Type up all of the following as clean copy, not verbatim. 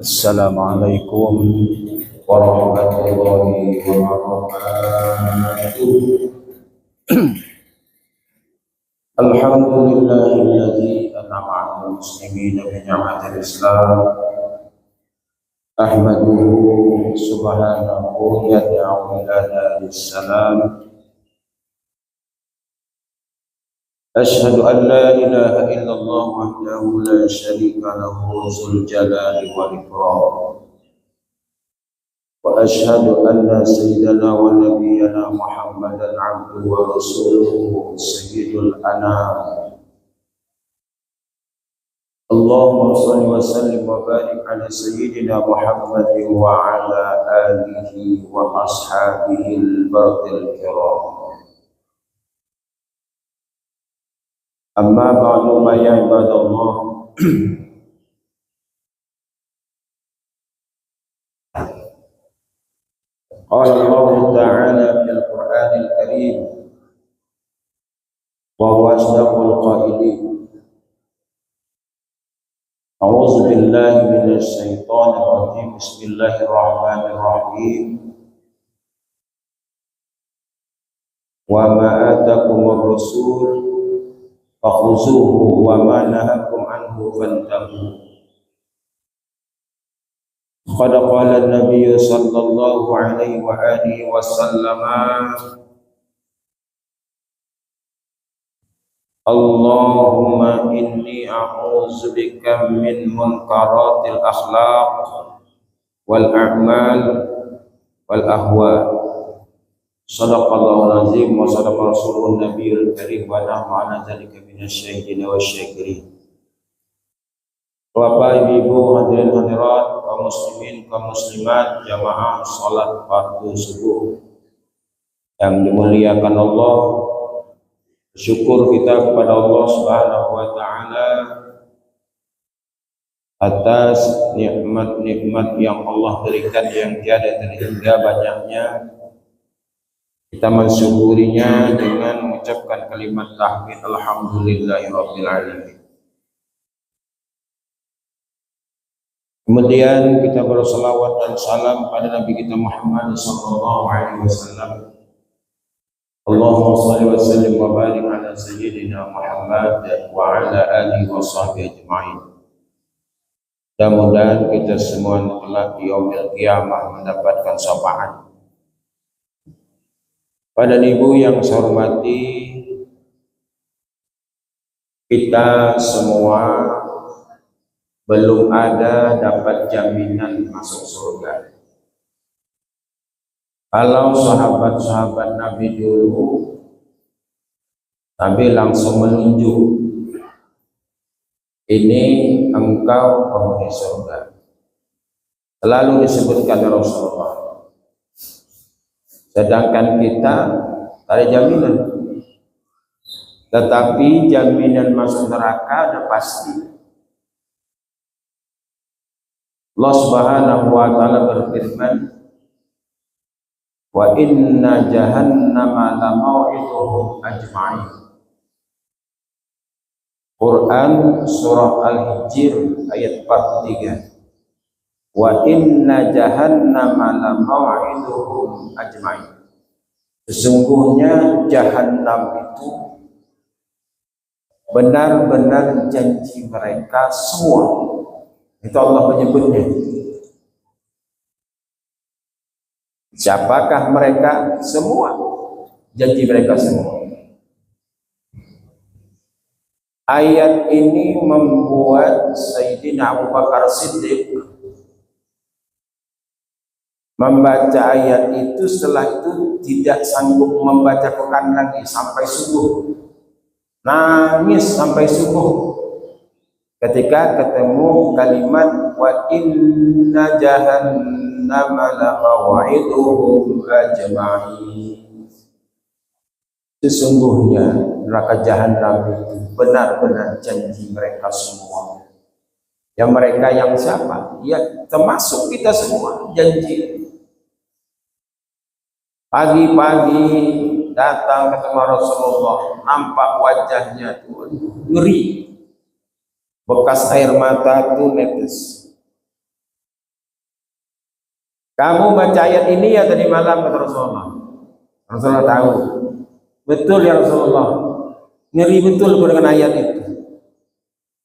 Assalamualaikum warahmatullahi wabarakatuh. Alhamdulillahilladzi an'ama 'alal muslimina bi ni'matil Islam. Ahmaduhu subhanahu yad'u ila daris salam. أشهد أن لا إله إلا الله وحده لا شريك له ذو الجلال والإكرام وأشهد أن سيدنا ونبينا محمدا عبده ورسوله سيد الأنام اللهم صل وسلم وبارك على سيدنا محمد وعلى آله وأصحابه البرر الكرام. Amma ba'du ma ya ibadallah. Qala Allah Ta'ala fil Qur'anil Karim wa huwa asdaqul qailin. A'udzu billahi minasy syaithanir rajim. Bismillahirrahmanirrahim. Wa ma atakumur rasul fakhuzuhu wa ma nahakum anhu fantahu. Qad qala an-nabiy sallallahu alaihi wa alihi wasallam, Allahumma inni a'udzu bika min munkaratil akhlaq wal a'mal wal ahwa. Shadaqallahul azim wa sadaqa rasulun nabiyul karim wa nahnu ala dzalika minasyahidin wasyakirin. Bapak Ibu hadirin hadirat, kaum muslimin kaum muslimat, jamaah salat fardu subuh yang dimuliakan Allah. Syukur kita kepada Allah Subhanahu wa taala atas nikmat-nikmat yang Allah berikan yang tiada terhingga banyaknya. Kita mensyukurinya dengan mengucapkan kalimat tahmid alhamdulillahirabbil alamin. Kemudian kita berselawat dan salam pada Nabi kita Muhammad sallallahu alaihi wasallam. Allahumma shalli wa sallim wa barik ala sayyidina Muhammad wa ala alihi wa sahbihi ajma'in. Mudah-mudahan kita semua kelak di yaumil qiyamah mendapatkan syafaat. Pada ibu yang saya hormati, kita semua belum ada dapat jaminan masuk surga. Kalau sahabat-sahabat Nabi dulu, Nabi langsung menunjuk, ini engkau penghuni surga. Selalu disebutkan oleh Rasulullah. Sedangkan kita tak ada jaminan. Tetapi jaminan masuk neraka ada pasti. Allah Subhanahu wa taala berfirman, wa inna jahannama la mau'iduhum ajma'in. Quran surah Al-Hijr ayat 43. Wa inna jahannama la mau'iduhum ajma'in. Sesungguhnya jahannam itu benar-benar janji mereka semua. Itu Allah menyebutnya. Siapakah mereka? Semua. Janji mereka semua. Ayat ini membuat Sayyidina Abu Bakar Siddiq membaca ayat itu, setelah itu tidak sanggup membaca Quran lagi sampai subuh. Nangis sampai subuh ketika ketemu kalimat wa inna jahannama la maw'iduhum ajma'in. Sesungguhnya neraka jahanam itu benar-benar janji mereka semua. Yang mereka yang siapa? Ya termasuk kita semua janji. Pagi-pagi datang ketemu Rasulullah, nampak wajahnya tuh ngeri. bekas air mata tuh netes. Kamu baca ayat ini ya tadi malam, kata Rasulullah. Rasulullah tahu. Betul ya Rasulullah. Ngeri betul dengan ayat itu.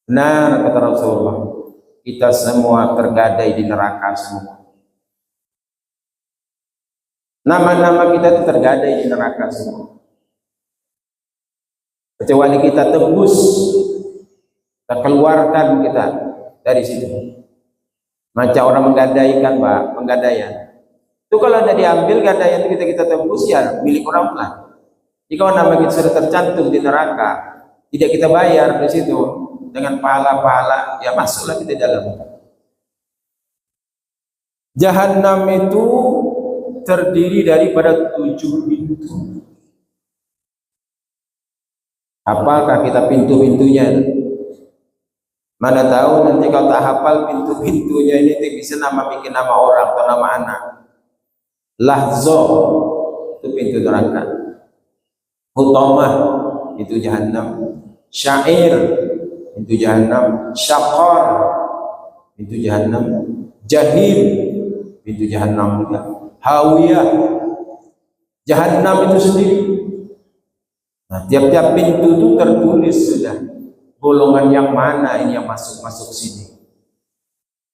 Benar kata Rasulullah. Kita semua tergadai di neraka semua. Nama-nama kita itu tergadai di neraka semua. Kecuali kita tebus, kita keluarkan kita dari situ. Macam orang menggadaikan, Pak, penggadaian. Itu kalau ada diambil gadaian itu kita tebus ya milik orang lain. Jika nama kita sudah tercantum di neraka, tidak kita bayar di situ dengan pahala-pahala, ya masuklah kita dalam. Jahannam itu terdiri daripada 7 pintu. Apakah kita pintu-pintunya? Mana tahu nanti kalau tak hafal pintu-pintunya ini bisa bikin nama orang atau nama anak. Lahzo itu pintu neraka. Hutamah itu jahannam. Syair itu jahannam. Syaqar itu jahannam. Jahim itu jahannam juga. Hawiyah jahannam itu sendiri. Nah, tiap-tiap pintu itu tertulis sudah golongan yang mana ini yang masuk sini.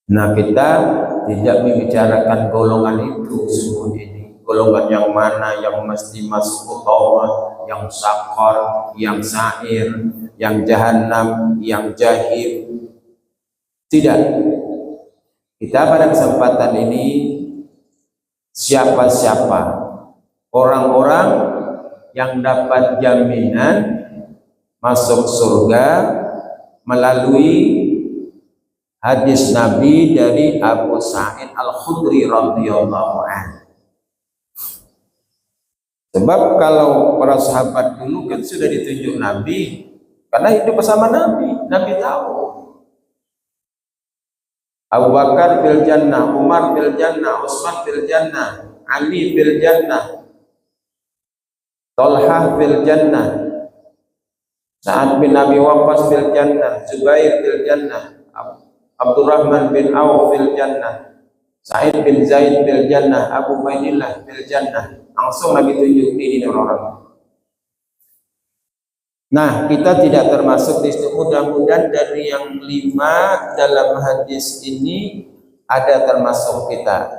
Nah, kita tidak membicarakan golongan itu semua ini. Golongan yang mana yang mesti masuk utama, yang sakar, yang sa'ir, yang jahannam, yang jahim. Tidak. Kita pada kesempatan ini siapa-siapa orang-orang yang dapat jaminan masuk surga melalui hadis Nabi dari Abu Sa'id Al-Khudri radhiyallahu anhu. Sebab kalau para sahabat dulu kan sudah ditunjuk Nabi karena hidup bersama Nabi, Nabi tahu. Abu Bakar fil jannah, Umar fil jannah, Utsman fil jannah, Ali fil jannah, Talhah fil jannah, Sa'ad bin Abi Waqqas fil jannah, Zubair fil jannah, Abdurrahman bin Auf fil jannah, Sa'id bin Zaid fil jannah, Abu Maidillah fil jannah. Langsung Nabi tunjuk ini orang-orang. Nah, kita tidak termasuk di situ. Mudah-mudahan dari yang 5 dalam hadis ini ada termasuk kita.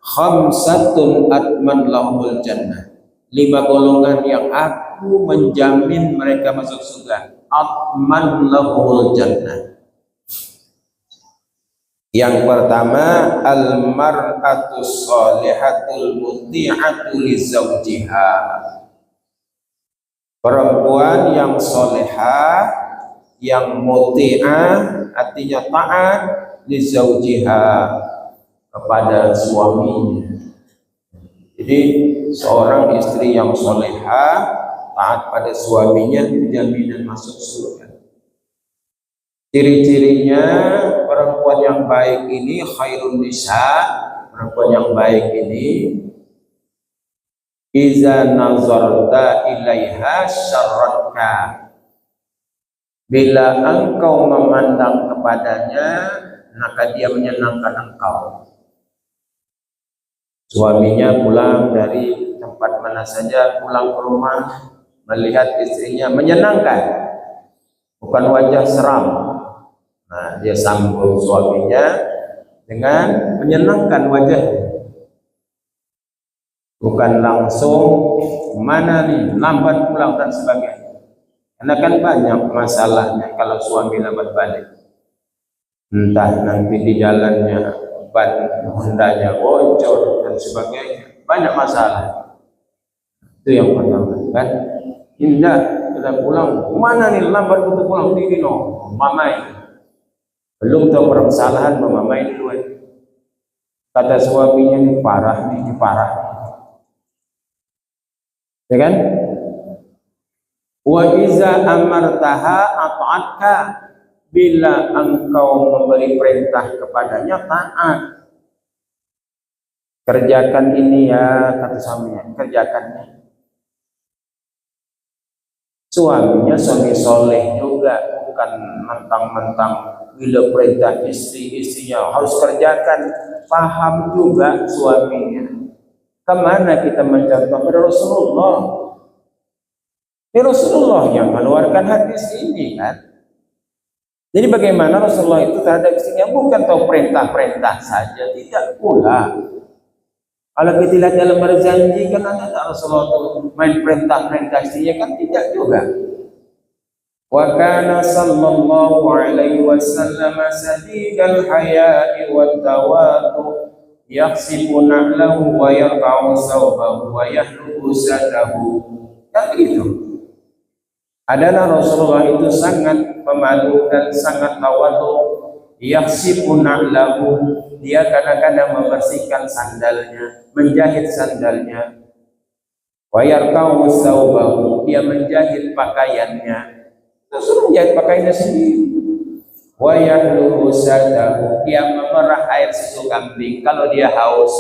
Khamsatun atman lahumul jannah. 5 golongan yang aku menjamin mereka masuk surga. Atman lahumul jannah. Yang pertama, al-mar'atus shalihatul muti'atu li zawjiha. Perempuan yang solehah, yang muti'ah, artinya taat li zawjiha, kepada suaminya. Jadi seorang istri yang solehah, taat pada suaminya, jaminan masuk surga. Ciri-cirinya perempuan yang baik ini khairun nisa, perempuan yang baik ini iza nazarta ilaiha syarratka, bila engkau memandang kepadanya maka dia menyenangkan engkau. Suaminya pulang dari tempat mana saja, pulang ke rumah melihat istrinya menyenangkan, bukan wajah seram. Nah, dia sambung suaminya dengan menyenangkan wajahnya, bukan langsung mana nih lambat pulang dan sebagainya. Karena kan banyak masalahnya kalau suami lambat balik, entah nanti di jalannya ban Hondanya bocor dan sebagainya, banyak masalah. Itu yang pertama kan. Indah sudah pulang, mana nih lambat untuk pulang ini no mamai. Belum tahu persalahan mamai duluan. Kata suaminya ini parah nih, ini parah. Ya kan? Wa iza amartaha ata'atka, bila engkau memberi perintah kepadanya taat. Kerjakan ini ya, kata suaminya, kerjakannya. Suaminya suami soleh juga, bukan mentang-mentang bila perintah istrinya harus kerjakan, paham juga suaminya. Kemana kita mencontoh pada Rasulullah? Ini Rasulullah yang mengeluarkan hadis ini kan. Jadi bagaimana Rasulullah itu terhadap istrinya, bukan tahu perintah-perintah saja, tidak pula. Kalau kita lihat dalam berjanji kan ada Rasulullah itu main perintah-perintah istrinya kan, tidak juga. Wa kana sallallahu alaihi wasallam sadidal haya'i wat tawadu yaksibu na'lahu wa yarqa'u sawbahu wa yahluku sadahu. Ya begitu. Adalah Rasulullah itu sangat pemalu dan sangat tawadu. Yaksibu na'lahu, dia kadang-kadang membersihkan sandalnya, menjahit sandalnya. Wa yarqa'u sawbahu, dia menjahit pakaiannya. Rasulullah menjahit pakaiannya sendiri. Wa yahluku sadahu, dia memerah air susu kambing kalau dia haus.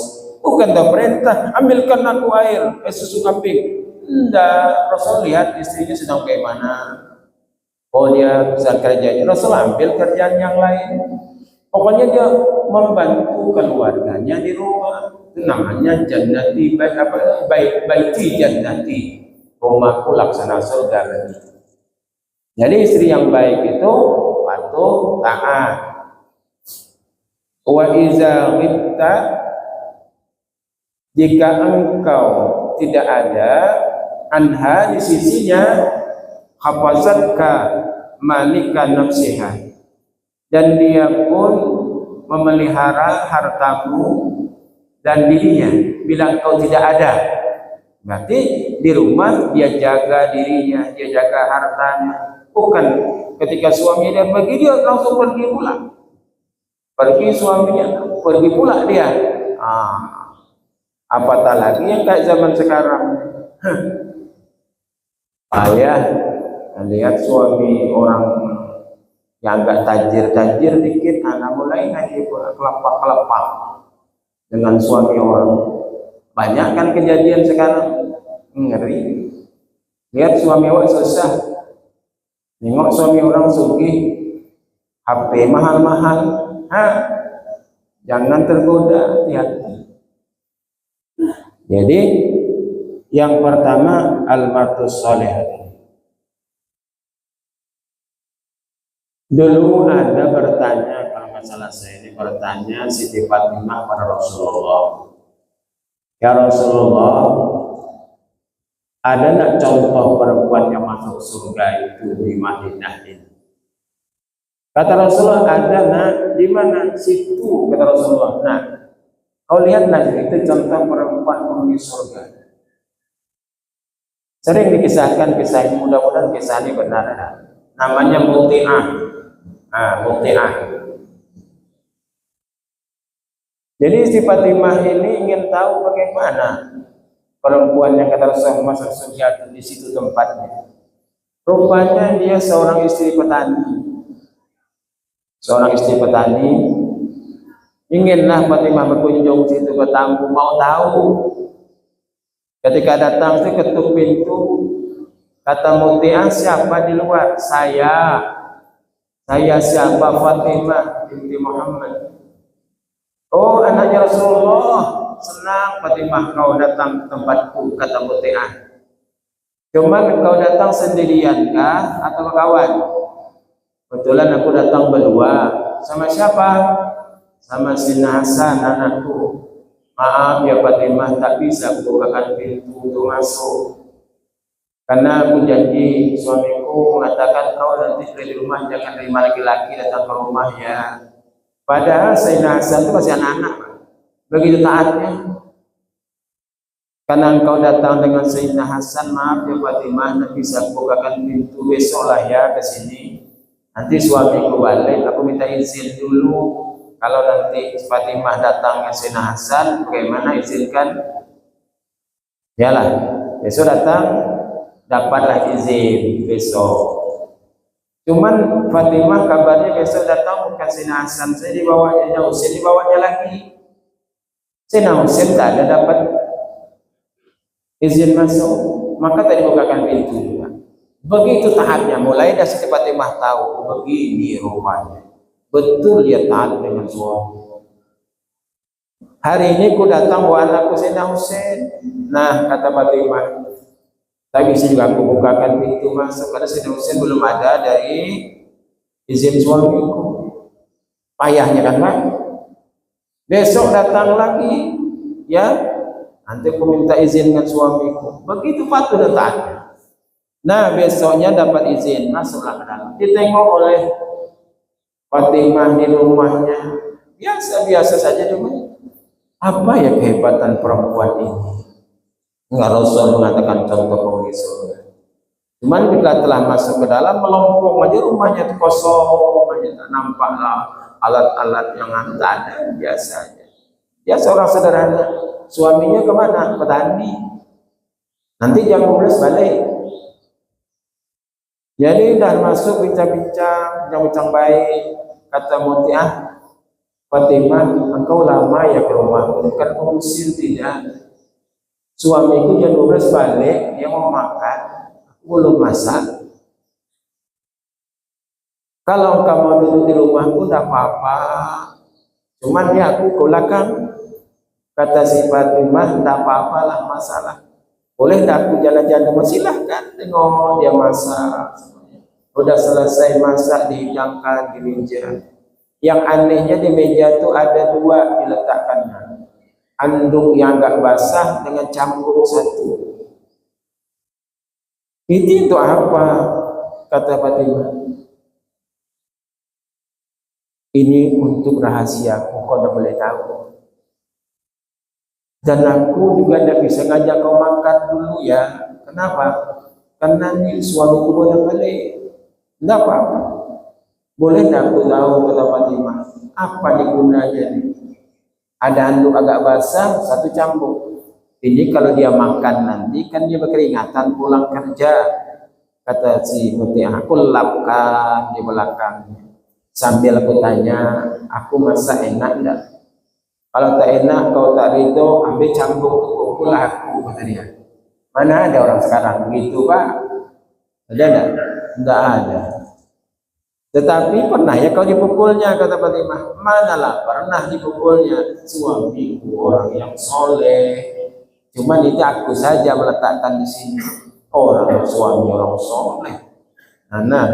Bukan perintah, ambilkan aku air susu kambing. Tidak, Rasul lihat istrinya sedang bagaimana. Oh, dia bisa kerjanya, Rasul ambil kerjaan yang lain. Pokoknya dia membantu keluarganya di rumah. Itu namanya jannati, baiti jannati, rumahku laksana surga. Jadi istri yang baik itu patuh, taat. Wa iza ghibta, jika engkau tidak ada, anha di sisinya, hafazatka malika nafsiha, dan dia pun memelihara hartamu dan dirinya bila engkau tidak ada. Berarti di rumah dia jaga dirinya, dia jaga hartanya. Bukan ketika suaminya dia pergi, dia langsung pergi pula. Pergi suaminya, pergi pula dia. Apatah lagi yang kayak zaman sekarang. Ayah lihat suami orang yang agak tajir dikit, anak mulai ngaji kelepak dengan suami orang. Banyak kan kejadian sekarang, ngeri. Lihat suami awak susah, nengok suami orang sugih, HP mahal-mahal, jangan tergoda, hati-hati. Jadi yang pertama al-martus soleh. Dulu ada bertanya, kalau masalah saya ini bertanya Siti Fatimah pada Rasulullah, ya Rasulullah, ada nak contoh perempuan yang masuk surga itu di Madinah ini? Kata Rasulullah, ada nak. Di mana? Situ, kata Rasulullah. Nah, kau lihat itu contoh perempuan penghuni surga. Sering dikisahkan kisah ini, mudah-mudahan kisah ini benar. Namanya Muti'ah. Muti'ah. Jadi si Fatimah ini ingin tahu bagaimana perempuan yang kata Rasulullah masuk surga di situ tempatnya. Rupanya dia seorang istri petani. Seorang istri petani. Inginlah Fatimah berkunjung situ bertamu, mau tahu. Ketika datang itu ketuk pintu, kata Muti'ah, siapa di luar? Saya siapa? Fatimah binti Muhammad. Oh, anaknya Rasulullah. Senang Fatimah kau datang ke tempatku, kata Muti'ah. Cuma kau datang sendirian kah atau kawan? Kebetulan aku datang berdua. Sama siapa? Sama Sina Hasan, anakku. Maaf ya Fatimah, tak bisa bukakan pintu untuk masuk. Karena aku janji suamiku mengatakan kau nanti di rumah jangan terima laki-laki datang ke rumah ya. Padahal Sayyidina Hasan itu masih anak-anak, begitu taatnya. Karena engkau datang dengan Sayyidina Hasan, maaf ya Fatimah, tak bisa bukakan pintu, besok lah ya ke sini. Nanti suamiku balik, aku minta izin dulu. Kalau nanti Fatimah datang ke Sayyidina Hasan, bagaimana izinkan? Yalah, besok datang, dapatlah izin besok. Cuman Fatimah kabarnya besok datang bukan Sayyidina Hasan, saya dibawanya jauh, saya dibawanya lagi. Sayyidina Husain tak ada dapat izin masuk, maka tadi bukakan pintu juga. Begitu taatnya, mulai dari Siti Fatimah tahu begini rupanya. Betul dia taat dengan suami. Hari ini ku datang buat anakku Sayyidina Husain. Nah, kata Fatimah, tadi sih juga aku bukakan pintu masuk karena Sayyidina Husain belum ada dari izin suamiku. Payahnya kan, Pak? Besok datang lagi, ya. Nanti aku minta izin dengan suamiku. Begitu patuh dan taatnya. Nah, besoknya dapat izin, masuklah ke dalam. Ditengok oleh Fatimah di rumahnya. Biasa-biasa saja rumahnya. Apa ya kehebatan perempuan ini? Enggak, Rasul mengatakan contoh penghuni surga. Cuman bila telah masuk ke dalam, melompong aja rumahnya itu kosong aja, tak nampaklah alat-alat yang ada biasanya. Ya seorang sederhana, suaminya kemana? Petani. Nanti jam 12 balik. Jadi dah masuk bincang-bincang baik. Kata Mutiah, Fatimah, engkau lama ya ke rumah, bukan pengusir tidak. Suamiku jam 12 balik, dia mau makan, aku belum masak. Kalau engkau mau duduk di rumahku, tidak apa-apa. Cuman ya aku ke belakang. Kata si Fatimah, tidak apa-apalah masalah. Boleh tak aku jalan-jalan? Silahkan, tengok dia masak. Udah selesai masak, dihidangkan di meja. Yang anehnya di meja itu ada dua diletakkan. Andung yang agak basah dengan cambuk satu. Itu untuk apa? Kata Fatimah. Ini untuk rahasiaku, kau tidak boleh tahu. Dan aku juga tidak bisa ngajak kau makan dulu ya. Kenapa? Karena ini suamiku boleh balik. Tidak apa-apa. Boleh tak aku tahu, kata Fatimah, apa gunanya? Ada handuk agak basah, satu cambuk. Ini kalau dia makan nanti kan dia berkeringatan pulang kerja. Kata si Mutiah, aku lapkan di belakangnya. Sambil aku tanya, aku masak enak enggak? Kalau tak enak, kau tak ridho, ambil cambuk untuk pula aku, kata dia. Mana ada orang sekarang begitu, Pak? Ada enggak? Enggak ada. Tetapi pernah ya kau dipukulnya, kata Fatimah. Manalah pernah dipukulnya suamiku, orang yang soleh. Cuman itu aku saja meletakkan di sini. Orang suami orang soleh. Nah,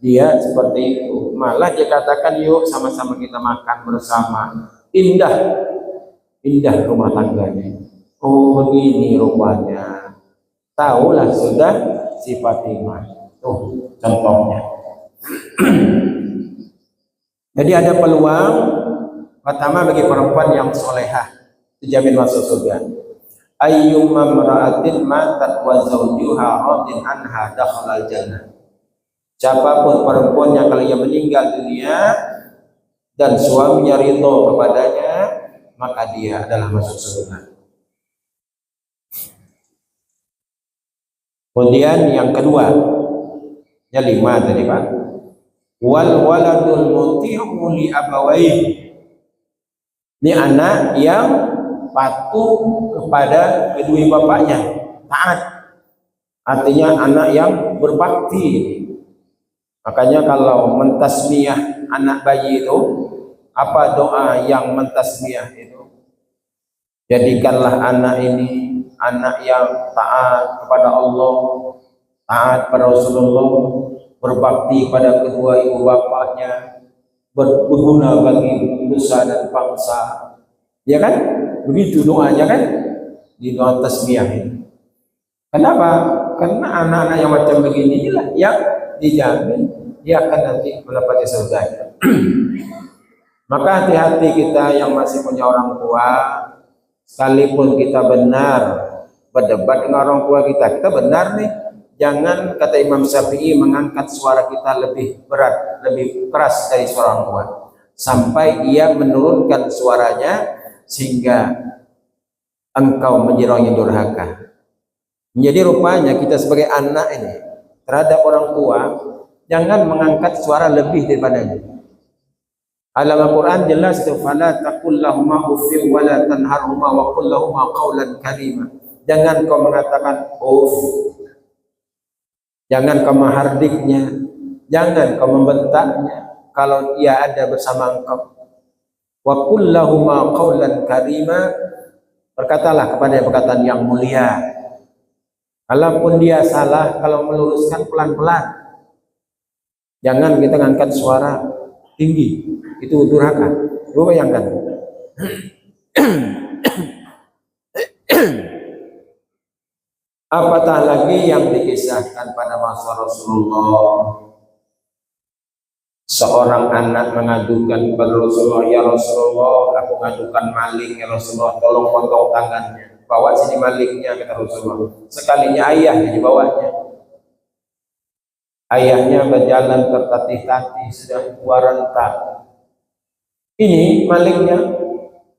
dia seperti itu. Malah dia katakan, yuk sama-sama kita makan bersama. Indah, indah rumah tangganya. Oh begini rupanya. Tahulah sudah si Fatimah. Tuh contohnya. Jadi ada peluang pertama bagi perempuan yang solehah dijamin masuk surga. Ayyumma mar'atin matat wa zawjuha radin anha dakhalal jannah. Siapapun perempuan yang kalau ia meninggal dunia dan suaminya ridho kepadanya, maka dia adalah masuk surga. Kemudian yang kedua, ya 5 tadi Pak. Wal waladul muti'u li abawaihi. Ini anak yang patuh kepada kedua bapaknya, taat. Artinya anak yang berbakti. Makanya kalau mentasmiyah anak bayi itu, apa doa yang mentasmiyah itu? Jadikanlah anak ini anak yang taat kepada Allah, taat pada Rasulullah, berbakti pada kedua ibu bapaknya, berguna bagi nusa dan bangsa. Ya kan? Begitu doanya kan? Di doa tasbih ini. Kenapa? Karena anak-anak yang macam begini lah yang dijamin dia akan nanti mendapati surga. Maka hati-hati kita yang masih punya orang tua, sekalipun kita benar berdebat dengan orang tua kita benar nih. Jangan, kata Imam Syafi'i, mengangkat suara kita lebih berat, lebih keras dari suara orang tua, sampai ia menurunkan suaranya sehingga engkau menjadi orang yang durhaka. Jadi rupanya kita sebagai anak ini terhadap orang tua jangan mengangkat suara lebih daripadanya. Dalam Al-Quran jelas itu, fala taqul lahuma uffin wa la tanharhuma wa qul lahuma qawlan karima. Jangan kau mengatakan uff. Jangan kau menghardiknya, jangan kau membentaknya kalau ia ada bersama engkau. Wa qul lahuma qawlan karima, berkatalah kepada perkataan yang mulia. Kalaupun dia salah, kalau meluruskan pelan-pelan. Jangan kita ngangkat suara tinggi, itu durhaka. Lu bayangkan. Apatah lagi yang dikisahkan pada masa Rasulullah, seorang anak mengadukan kepada Rasulullah, ya Rasulullah, aku mengadukan maling, ya Rasulullah, tolong potong tangannya, bawa sini malingnya, kata Rasulullah. Sekalinya ayahnya dibawanya, ayahnya berjalan tertatih-tatih, sudah tua renta. Ini malingnya,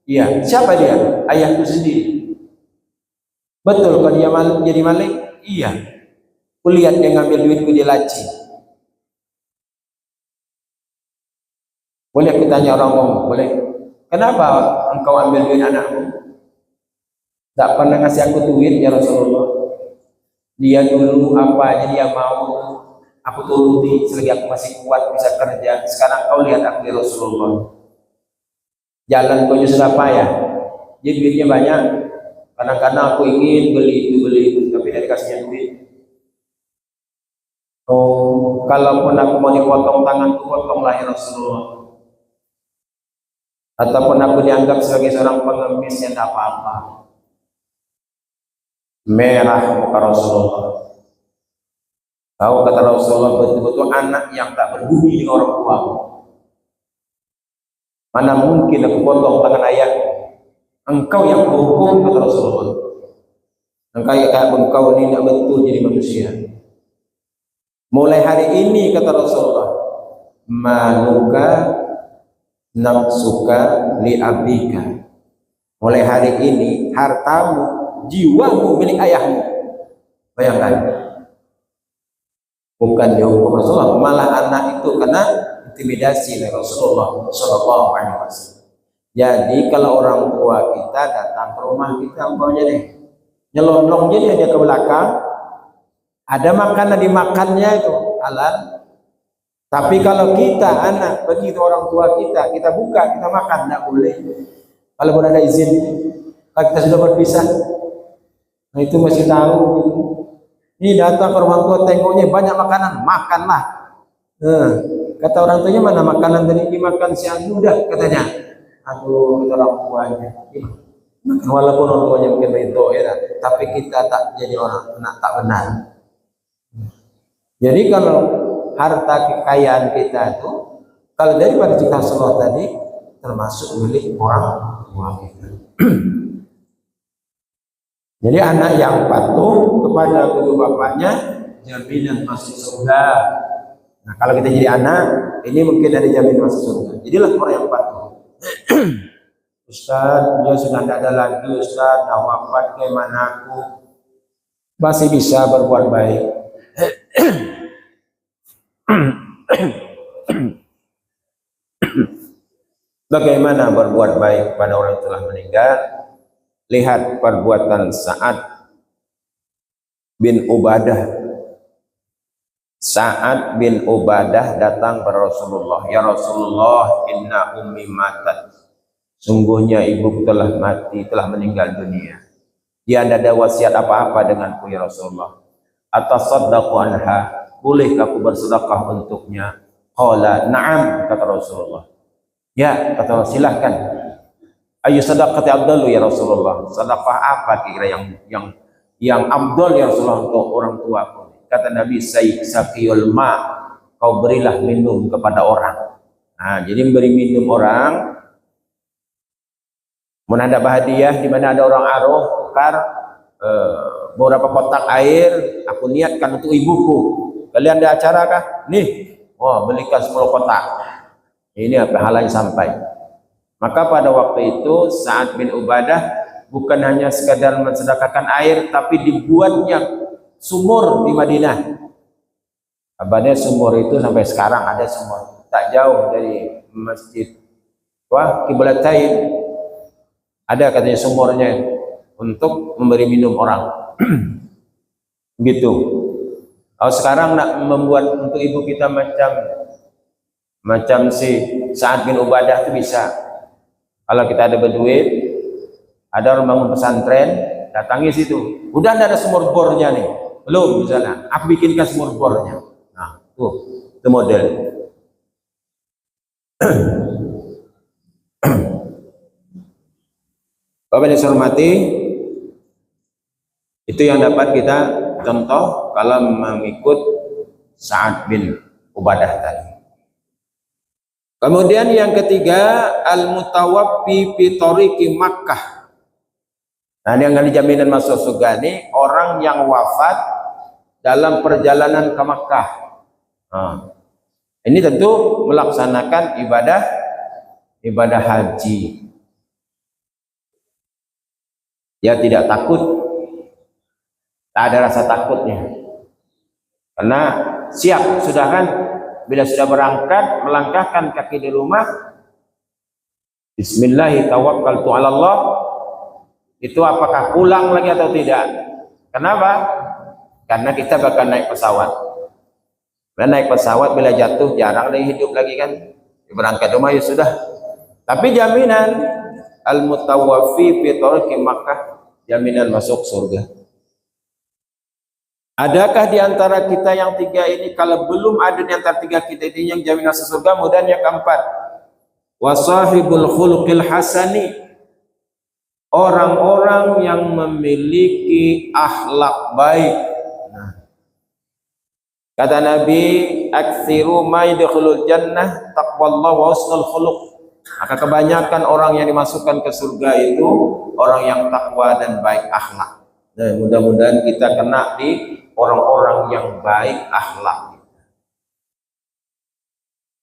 iya. Siapa dia? Ayahku sendiri. Betul kalau dia jadi maling? Iya. Kulihat dia ngambil duitku di laci. Boleh aku tanya orang ngomong? Boleh. Kenapa engkau ambil duit anakmu? Tak pernah ngasih aku duit ya Rasulullah. Dia dulu apa aja dia mau, aku turuti selagi aku masih kuat bisa kerja. Sekarang kau lihat aku ya Rasulullah. Jalan kau sudah payah. Jadi duitnya banyak. Kadang-kadang aku ingin beli itu, tapi tidak dikasihnya duit. Oh, kalaupun aku mau dipotong tanganku, potonglah ya Rasulullah. Ataupun aku dianggap sebagai seorang pengemis, yang tak apa-apa. Merah muka Rasulullah. Tahu kata Rasulullah, betul-betul anak yang tak berbudi dengan orang tua. Mana mungkin aku potong tangan ayahku? Engkau yang berhukum, kata Rasulullah. Engkau ini tidak betul jadi manusia. Mulai hari ini, kata Rasulullah, manuka nafsuka li abika. Mulai hari ini hartamu, jiwamu milik ayahmu. Bayangkan. Bukan dihukum Rasulullah, malah anak itu kena intimidasi oleh Rasulullah Sallallahu Alaihi Wasallam. Jadi kalau orang tua kita datang ke rumah kita, umpamanya deh, nyelonong jadi dia ke belakang, ada makanan dimakannya itu halal. Tapi kalau kita anak begitu orang tua kita buka, kita makan, tidak boleh. Kalau boleh ada izin, kalau kita sudah berpisah, nah itu masih tahu. Ini datang ke rumah tua, tengoknya banyak makanan, makanlah. Nah, kata orang tuanya, mana makanan tadi dimakan siang udah katanya. Aduh, kata orang tuanya. Walaupun orang tuanya mungkin begitu ya, tapi kita tak jadi orang anak tak benar. Jadi kalau harta kekayaan kita itu, kalau daripada kita sholat tadi, termasuk milik orang tua kita. Jadi anak yang patuh kepada kedua bapaknya, jaminan masuk surga. Nah kalau kita jadi anak, ini mungkin ada jaminan masuk surga. Jadilah orang yang patuh. Ustaz, dia sudah tidak ada lagi, Ustaz, dah wafat, bagaimana aku masih bisa berbuat baik? Bagaimana berbuat baik pada orang yang telah meninggal? Lihat perbuatan Sa'ad bin Ubadah. Sa'ad bin Ubadah datang kepada Rasulullah. Ya Rasulullah, inna ummi matat. Sungguhnya ibuku telah mati, telah meninggal dunia. Dia tidak ada wasiat apa-apa denganku ya Rasulullah. Atasaddaqu anha, bolehkah aku bersedekah untuknya? Qala na'am, kata Rasulullah. Ya, kata Rasulullah, silahkan. Ayu sadaqati afdalu ya Rasulullah. Sedekah apa kira yang afdal ya Rasulullah untuk orang tuaku? Kata Nabi, sakiyul ma, kau berilah minum kepada orang. Nah, jadi memberi minum orang, menghadap hadiah di mana ada orang aruh tukar beberapa kotak air, aku niatkan untuk ibuku. Kalian ada acara kah? Nih, oh belikan 10 kotak. Ini apa halanya sampai. Maka pada waktu itu Sa'ad bin Ubadah bukan hanya sekadar mensedekahkan air, tapi dibuatnya sumur di Madinah. Abadnya sumur itu sampai sekarang ada sumur tak jauh dari masjid Qiblatain. Ada katanya sumurnya untuk memberi minum orang. Gitu. Kalau sekarang nak membuat untuk ibu kita macam si Sa'ad bin Ubadah itu bisa. Kalau kita ada berduit, ada orang bangun pesantren, datangi situ. Udah ada sumur bornya nih, belum misalnya. Aku bikinkan sumur bornya. Nah, tuh, itu model. Bapak yang saya hormati, itu yang dapat kita contoh kalau mengikut Sa'ad bin Ubadah tadi. Kemudian yang ketiga, al-mutawaffi fi tariqi Makkah. Nah, yang dijaminan masuk surga ini orang yang wafat dalam perjalanan ke Makkah. Nah, ini tentu melaksanakan ibadah haji. Dia tidak takut, tak ada rasa takutnya, karena siap sudah kan. Bila sudah berangkat, melangkahkan kaki di rumah, Bismillah tawakkaltu 'ala Allah, itu apakah pulang lagi atau tidak? Kenapa? Karena kita bakal naik pesawat. Bila naik pesawat, bila jatuh jarang lagi hidup lagi kan. Berangkat rumah ya sudah. Tapi jaminan al-mutawaffi fi tariqi Makkah, jaminan masuk surga. Adakah di antara kita yang tiga ini? Kalau belum ada di antara tiga kita ini yang jaminan masuk surga, kemudian yang keempat, wasahibul khuluqil hasani, orang-orang yang memiliki akhlak baik. Nah, kata Nabi, aktsiru ma yadkhulul jannah taqwallah wa husnul khuluq. Maka kebanyakan orang yang dimasukkan ke surga itu orang yang takwa dan baik akhlak. Nah, mudah-mudahan kita kena di orang-orang yang baik akhlak.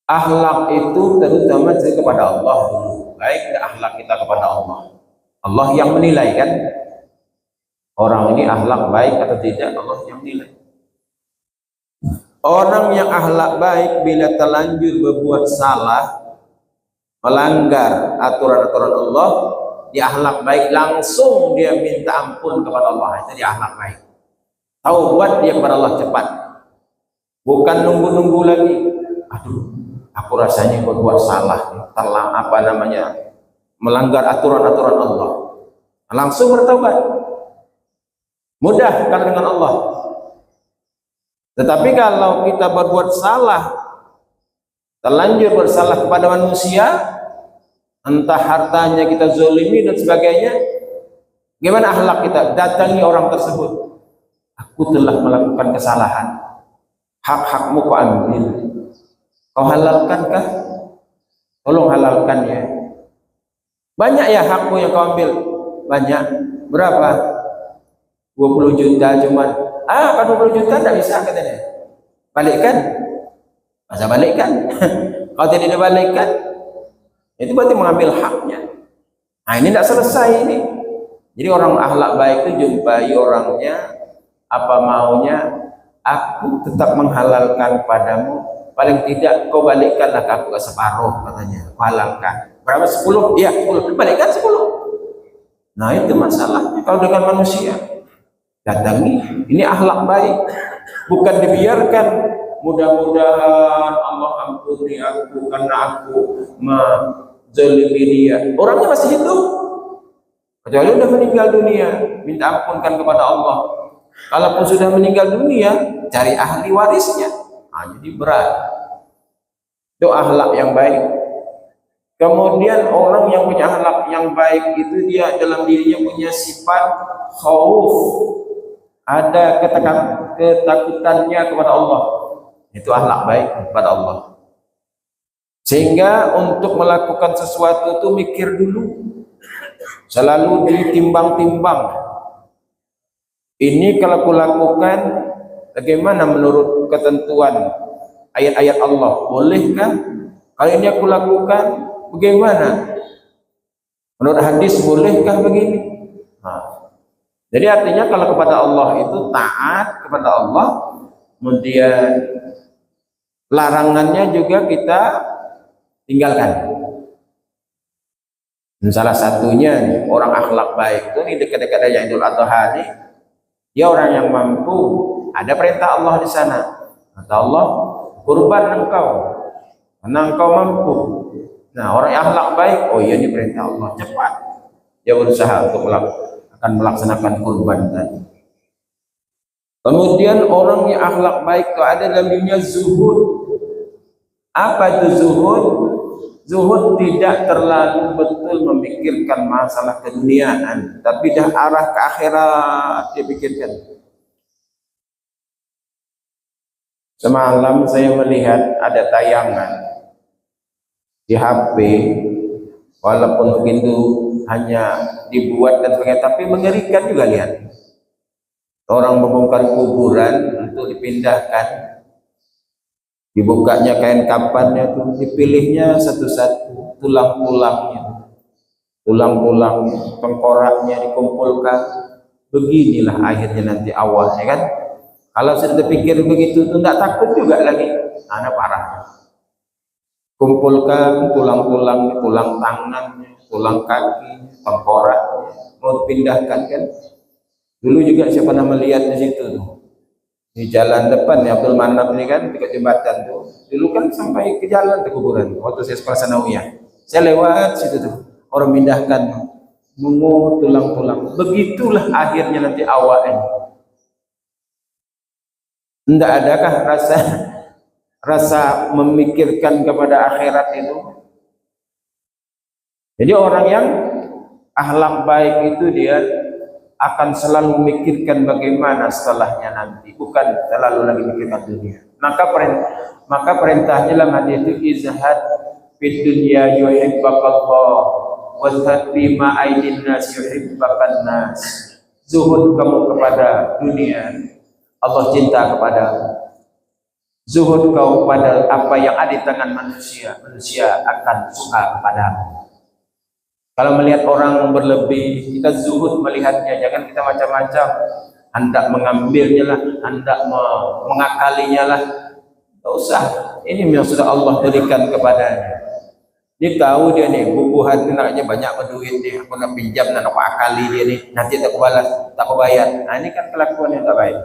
Akhlak itu terutama kepada Allah dulu. Baik akhlak kita kepada Allah. Allah yang menilai kan. Orang ini akhlak baik atau tidak, Allah yang menilai. Orang yang akhlak baik bila terlanjur berbuat salah, melanggar aturan-aturan Allah, dia akhlak baik, langsung dia minta ampun kepada Allah. Itu dia akhlak baik. Taubat dia kepada Allah cepat, bukan nunggu-nunggu lagi. Aduh, aku rasanya berbuat salah, melanggar aturan-aturan Allah. Langsung bertaubat, mudah kalau dengan Allah. Tetapi kalau kita berbuat salah, terlanjur bersalah kepada manusia, entah hartanya kita zolimi dan sebagainya, gimana akhlak kita? Datangi orang tersebut, aku telah melakukan kesalahan, hak-hakmu kau ambil, kau halalkankah? Tolong halalkan ya. Banyak ya hakmu yang kau ambil? Banyak. Berapa? 20 juta cuman. Kalau 20 juta tidak bisa katanya. Balikkan. Masa balikkan? Kalau tidak dibalikkan, itu berarti mengambil haknya. Nah, ini tidak selesai ini. Jadi orang akhlak baik itu jumpai orangnya, apa maunya, aku tetap menghalalkan padamu, paling tidak kau balikkanlah aku ke separuh katanya, kau halalkan. Berapa? 10? Iya 10, balikkan 10. Nah itu masalahnya kalau dengan manusia. Datangi, ini akhlak baik, bukan dibiarkan. Mudah-mudahan Allah ampuni aku karena aku menzalimi dia. Orangnya masih hidup, kecuali sudah meninggal dunia, minta ampunkan kepada Allah. Kalaupun sudah meninggal dunia, cari ahli warisnya. Nah, jadi berat. Itu akhlak yang baik. Kemudian orang yang punya akhlak yang baik itu dia dalam dirinya punya sifat khauf, ada ketakutannya kepada Allah. Itu akhlak baik kepada Allah. Sehingga untuk melakukan sesuatu itu mikir dulu, selalu ditimbang-timbang. Ini kalau kulakukan bagaimana menurut ketentuan ayat-ayat Allah, bolehkah? Kalau ini aku lakukan bagaimana? Menurut hadis bolehkah begini? Nah, jadi artinya kalau kepada Allah itu taat kepada Allah, kemudian larangannya juga kita tinggalkan. Dan salah satunya orang akhlak baik itu nih dekat-dekat Idul Adha nih, dia orang yang mampu Ada perintah Allah di sana. Kata Allah, kurban engkau karena engkau mampu. Nah, orang yang akhlak baik, oh iya ini perintah Allah, cepat dia berusaha untuk akan melaksanakan kurban tadi. Kemudian orang yang akhlak baik itu ada dalam dunia zuhud. Apa itu zuhud? Zuhud tidak terlalu betul memikirkan masalah keduniaan, tapi dah arah ke akhirat dia pikirkan. Semalam saya melihat ada tayangan di HP, walaupun begitu hanya dibuat dan sebagainya, tapi mengerikan juga. Lihat, orang membongkar kuburan untuk dipindahkan, dibukanya kain kafannya tuh, dipilihnya satu-satu tulang-tulangnya, tengkoraknya dikumpulkan. Beginilah akhirnya nanti awalnya kan. Kalau sudah terpikir begitu tuh tidak takut juga lagi, anak parah. Kumpulkan tulang-tulang, tulang tangannya, tulang kaki, tengkoraknya, mau dipindahkan kan. Dulu juga saya pernah melihat di situ tuh, di jalan depan ya Abdul Manap ini kan, dekat jembatan tuh. Dulu kan sampai ke jalan ke kuburan. Waktu saya sekolah sanawiyah, saya lewat situ tuh, orang pindahkan, mengut tulang-tulang. Begitulah akhirnya nanti awalnya. Tidak adakah rasa memikirkan kepada akhirat itu? Jadi orang yang akhlak baik itu dia akan selalu memikirkan bagaimana setelahnya nanti, bukan selalu lagi memikirkan dunia. Maka perintahnya dalam hadis itu, izhad fid dunya yuhibbakallah wa zhad fi ma aidin nas yuhibbakan nas. Zuhud kamu kepada dunia, Allah cinta kepadamu. Zuhud kau pada apa yang ada di tangan manusia, manusia akan suka kepadamu. Kalau melihat orang berlebih, kita zuhud melihatnya, jangan kita macam-macam, hendak mengambilnya lah, hendak mengakalinya lah. Tak usah, ini yang sudah Allah berikan kepadanya. Dia tahu dia nih, bubuhan anaknya banyak berduit nih, aku nak pinjam, nak akali dia nih, nanti tak balas, tak bayar. Nah ini kan kelakuan yang tak baik.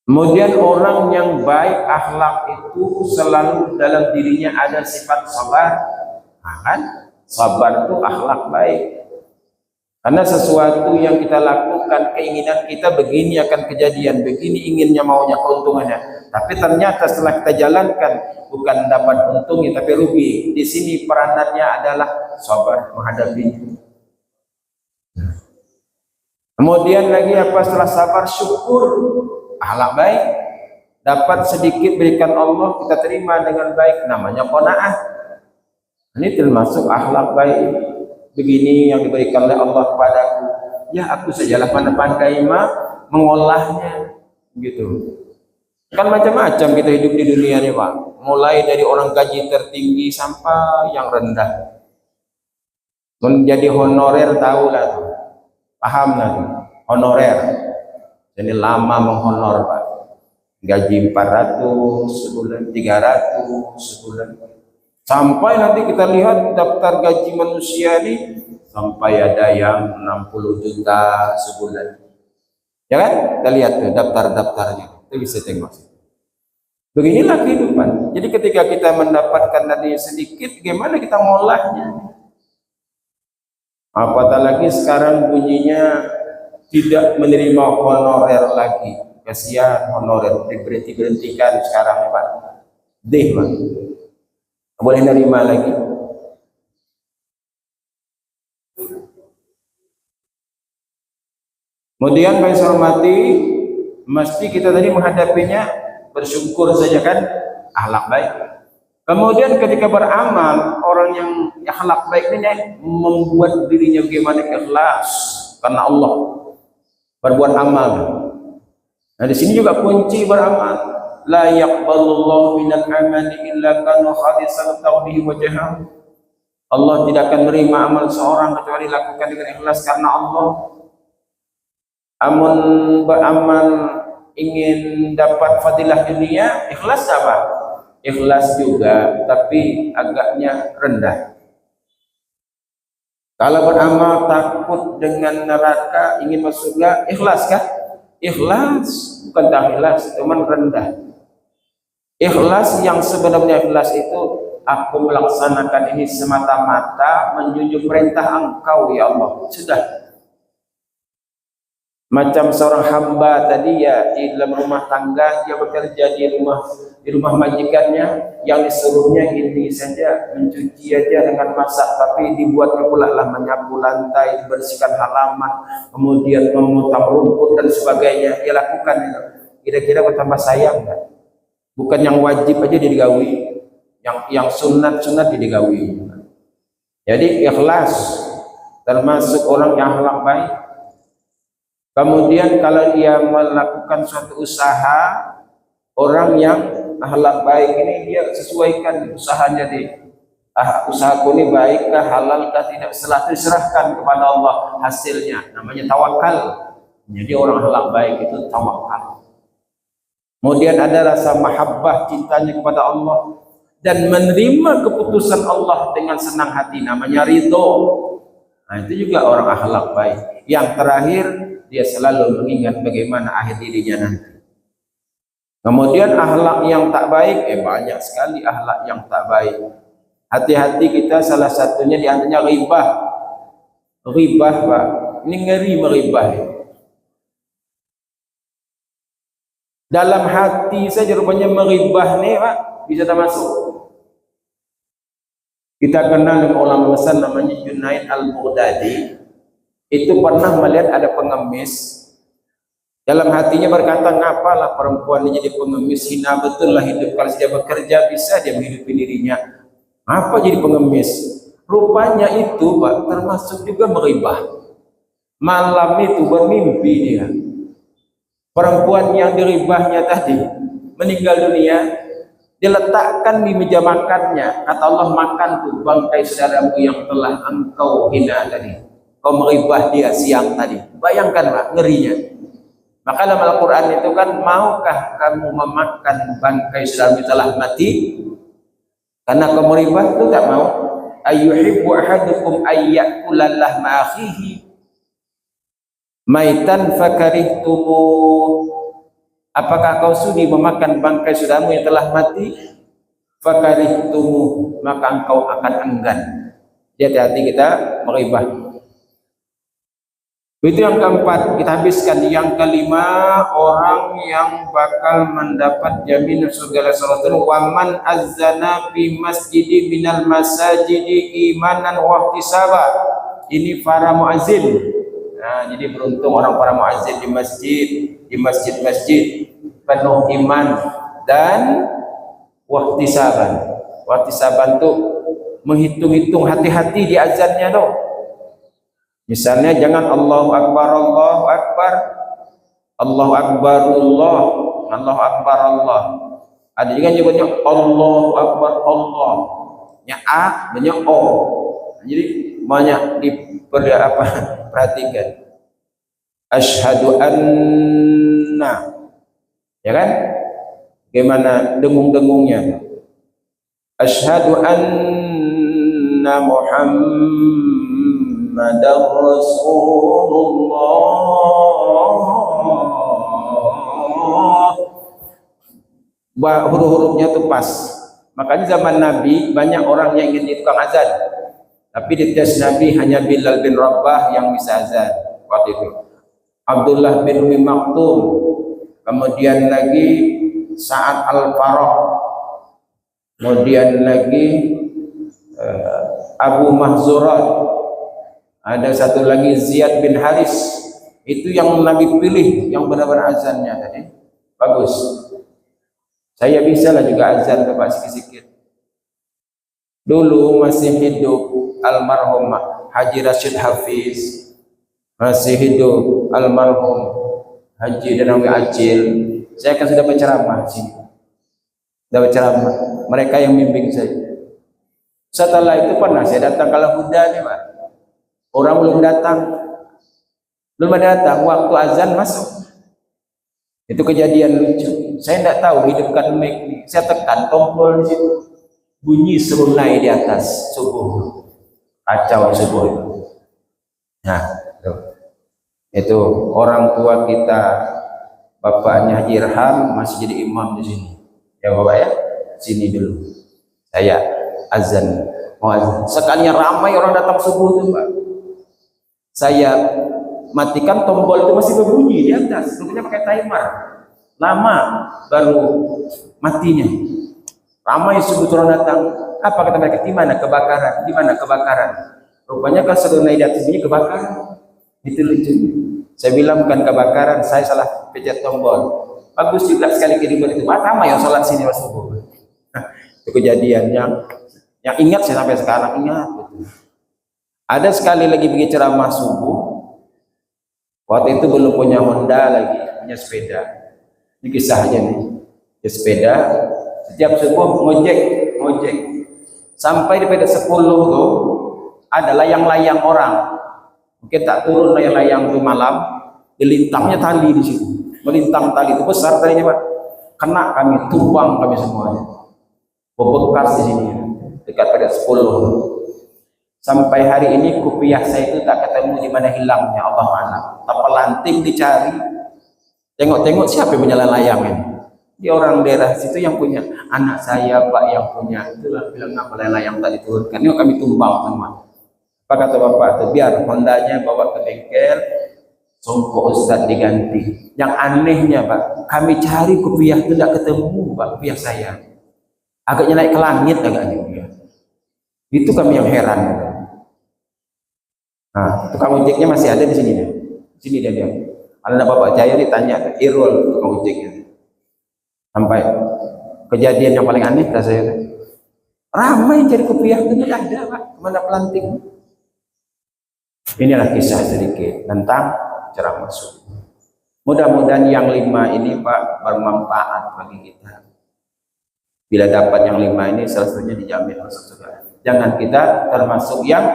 Kemudian orang yang baik akhlak itu selalu dalam dirinya ada sifat sabar. Nah, kan? Sabar itu akhlak baik. Karena sesuatu yang kita lakukan, keinginan kita begini akan kejadian, begini inginnya maunya keuntungannya. Tapi ternyata setelah kita jalankan bukan dapat untungnya tapi rugi. Di sini peranannya adalah sabar menghadapinya. Kemudian lagi apa setelah sabar? Syukur. Akhlak baik, dapat sedikit berikan Allah kita terima dengan baik, namanya qanaah. Ini termasuk akhlak baik. Begini yang diberikan oleh Allah kepadaku, ya aku sajalah pandai mengolahnya, gitu. Kan macam-macam kita hidup di dunia ini Pak, mulai dari orang gaji tertinggi sampai yang rendah. Menjadi honorer, tahulah tuh, paham lah tuh, honorer. Jadi lama menghonor Pak, gaji 400 sebulan, 300 sebulan, sampai nanti kita lihat daftar gaji manusia ini sampai ada yang 60 juta sebulan, ya kan? Kita lihat tuh daftar-daftarnya, kita bisa tengok. Beginilah kehidupan. Jadi ketika kita mendapatkan tadi sedikit, gimana kita ngolahnya? Apatah lagi sekarang bunyinya tidak menerima honorer lagi. Kasihan honorer berhentikan sekarang Pak. Pak. Boleh nerima lagi. Kemudian Bapak hormati, mesti kita tadi menghadapinya bersyukur saja kan, akhlak baik. Kemudian ketika beramal, orang yang akhlak baik ini membuat dirinya bagaimana ikhlas karena Allah. Berbuat amal. Nah di sini juga kunci beramal. La yaqbalullahu minal amali illa kana khalisan tawbihi wajhahu. Allah tidak akan menerima amal seorang kecuali lakukan dengan ikhlas karena Allah. Amun beramal ingin dapat fadilah dunia, ikhlas apa? Ikhlas juga, tapi agaknya rendah. Kalau beramal takut dengan neraka, ingin masuk surga, ikhlas kah? Ikhlas, bukan tak ikhlas, teman rendah. Ikhlas yang sebenarnya ikhlas itu, aku melaksanakan ini semata-mata menjunjung perintah Engkau ya Allah. Sudah. Macam seorang hamba tadi ya, di dalam rumah tangga dia bekerja di rumah majikannya, yang disuruhnya ini saja, mencuci aja dengan masak, tapi dibuatnya pula lah menyapu lantai, dibersihkan halaman, kemudian memotong rumput dan sebagainya. Dia lakukan itu. Kira-kira bertambah sayang enggak? Bukan yang wajib aja dia digawi, yang sunat dia digawi. Jadi ikhlas termasuk orang yang akhlak baik. Kemudian kalau dia melakukan suatu usaha, orang yang akhlak baik ini dia sesuaikan usahanya di usahaku ini baikkah, halalkah, tidak, setelah diserahkan kepada Allah hasilnya, namanya tawakal. Jadi orang akhlak baik itu tawakal. Kemudian ada rasa mahabbah, cintanya kepada Allah, dan menerima keputusan Allah dengan senang hati, namanya ridho. Nah, itu juga orang akhlak baik. Yang terakhir, dia selalu mengingat bagaimana akhir dirinya nanti. Kemudian akhlak yang tak baik, banyak sekali akhlak yang tak baik. Hati-hati kita, salah satunya di antaranya ghibah. Ghibah, Pak. Ini ngeri meribah. Dalam hati saja rupanya meribah nih, Pak, bisa termasuk. Kita kenal dengan ulama besar namanya Junaid Al-Baghdadi. Itu pernah melihat ada pengemis, dalam hatinya berkata, ngapalah perempuan ini jadi pengemis, hina betul lah hidup, kalau dia bekerja bisa dia menghidupi dirinya, apa jadi pengemis. Rupanya itu, Pak, termasuk juga meribah. Malam itu bermimpi dia, perempuan yang diribahnya tadi meninggal dunia, diletakkan di meja makannya. Kata Allah, makan tuh bangkai saudaramu yang telah engkau hina tadi, kau meribah dia siang tadi. Bayangkan, Pak, ngerinya. Maka dalam Al-Quran itu kan, maukah kamu memakan bangkai saudaramu telah mati? Karena kau meribah itu tak mau. Ayyuhibbu ahadukum ayyakula lahma akhihi maitan fakarihtumuh. Apakah kau sudi memakan bangkai saudaramu yang telah mati? Fakarihtumuh, maka engkau akan enggan. Jadi hati kita meribah. Itu yang keempat, kita habiskan. Yang kelima, orang yang bakal mendapat jaminan surga Rasulullah, waman azzana fi masjidi minal masajidi imanan wa ihtisaba. Ini para muazzin. Nah, jadi beruntung orang para muazzin di masjid penuh iman dan wahtisaban. Wahtisaban itu menghitung-hitung, hati-hati di azannya dong. Misalnya jangan Allahu Akbar, Allahu Akbar, Allahu Akbar, Allahu Akbar, Allah. Ada juga nyebutnya Allahu Akbar, Allah. Nya A, nya O. Jadi banyak perhatikan. Asyhadu anna, ya kan? Bagaimana dengung-dengungnya? Asyhadu anna Muhammadar Rasulullah. Huruf-hurufnya itu pas. Makanya zaman Nabi banyak orang yang ingin jadi tukang azan, tapi di tes Nabi hanya Bilal bin Rabah yang bisa azan waktu itu. Abdullah bin Umi Maktum, kemudian lagi Sa'ad Al-Farah, kemudian lagi Abu Mahzurat, ada satu lagi Ziyad bin Haris. Itu yang Nabi pilih yang benar-benar azannya tadi bagus. Saya bisa lah juga azan ke Pak sikit-sikit. Dulu masih hidup almarhum Haji Rashid Hafiz, masih hidup almarhum Haji Danawi Acil. Saya kan sudah berceramah sih, sudah berceramah. Mereka yang bimbing saya. Setelah itu pernah saya datang ke Al-Huda nih, Pak. Orang belum datang, waktu azan masuk. Itu kejadian lucu. Saya tidak tahu hidupkan mic ini. Saya tekan tombol di situ, bunyi serunai di atas subuh. Kacau subuh itu. Nah, itu orang tua kita, bapaknya Haji Irham masih jadi imam di sini. Ya Bapak ya, sini dulu. Saya azan, mau azan. Sekalinya ramai orang datang subuh tuh Pak. Saya matikan tombol itu masih berbunyi di atas. Rupanya pakai timer. Lama baru matinya. Ramai subuh orang datang. Apa kata mereka? Di mana kebakaran? Di mana kebakaran? Rupanya kan sudah naik di atas bunyi kebakaran. Itu lucu. Saya bilang bukan kebakaran, saya salah pencet tombol. Bagus juga sekali kiriman itu. Sama yang sholat sini mas subuh. Itu kejadian yang ingat saya sampai sekarang ingat. Ada sekali lagi pergi ceramah subuh. Waktu itu belum punya Honda lagi, punya sepeda. Ini kisahnya nih. Ya, sepeda. Setiap subuh ngojek. Sampai di peda 10 tuh ada layang-layang orang. Mungkin tak turun layang-layang itu malam, dilintangnya tali di situ. Melintang tali itu besar talinya Pak. Kena kami, tumbang kami semuanya. Bebekas di sini dekat pada 10. Sampai hari ini kopiah saya itu tak ketemu di mana hilangnya, Allah alam. Tak pelanting dicari. Tengok-tengok siapa yang punya layang ini. Di orang daerah situ yang punya, anak saya Pak yang punya. Itulah bilang apa layang tak diturunkan. Ini kami tumbang semua. Apa kata bapak itu? Biar Hondanya bawa ke bengkel, songkok Ustaz diganti. Yang anehnya Pak, kami cari kopiah itu tidak ketemu Pak, kopiah saya. Agaknya naik ke langit agaknya kopiah. Itu kami yang heran. Nah, tukang ojeknya masih ada di sini nih. Sini dia. Anak bapak Jaya ditanya, Irul tukang ojeknya. Sampai kejadian yang paling aneh rasanya. Ramai cari kopiah itu tidak ada Pak, kemana pelanting. Inilah kisah sedikit tentang ceramah subuh. Mudah-mudahan yang 5 ini Pak bermanfaat bagi kita. Bila dapat yang 5 ini, salah satunya dijamin oleh saudara. Jangan kita termasuk yang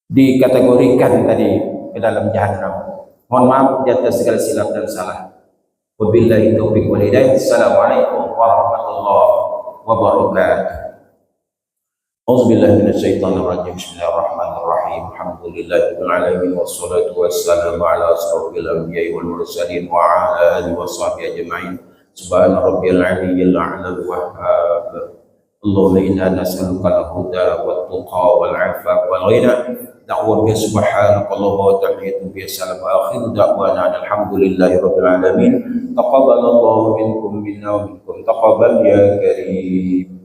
dikategorikan tadi ke dalam jahanam. Mohon maaf di atas segala silap dan salah. Wabillahi taufiq wal hidayah. Assalamualaikum warahmatullahi wabarakatuh. Auzubillahi minasyaitonir rajim. Bismillahirrahmanirrahim. Alhamdulillahirabbil alamin wassalatu wassalamu ala asrofil anbiya'i wal mursalin wa ala alihi washabbihi ajma'in. Subhana rabbiyal aliyyil a'la wahhab. Allahumma inna nas'aluka al-huda wat tuqa wal 'afaf wal ghina. Da'wa bi subhanaka Allahumma wa tahiyyatu bi salam akhir da'wana alhamdulillahi rabbil alamin. Taqabbalallahu minkum minna wa minkum taqabbal ya karim.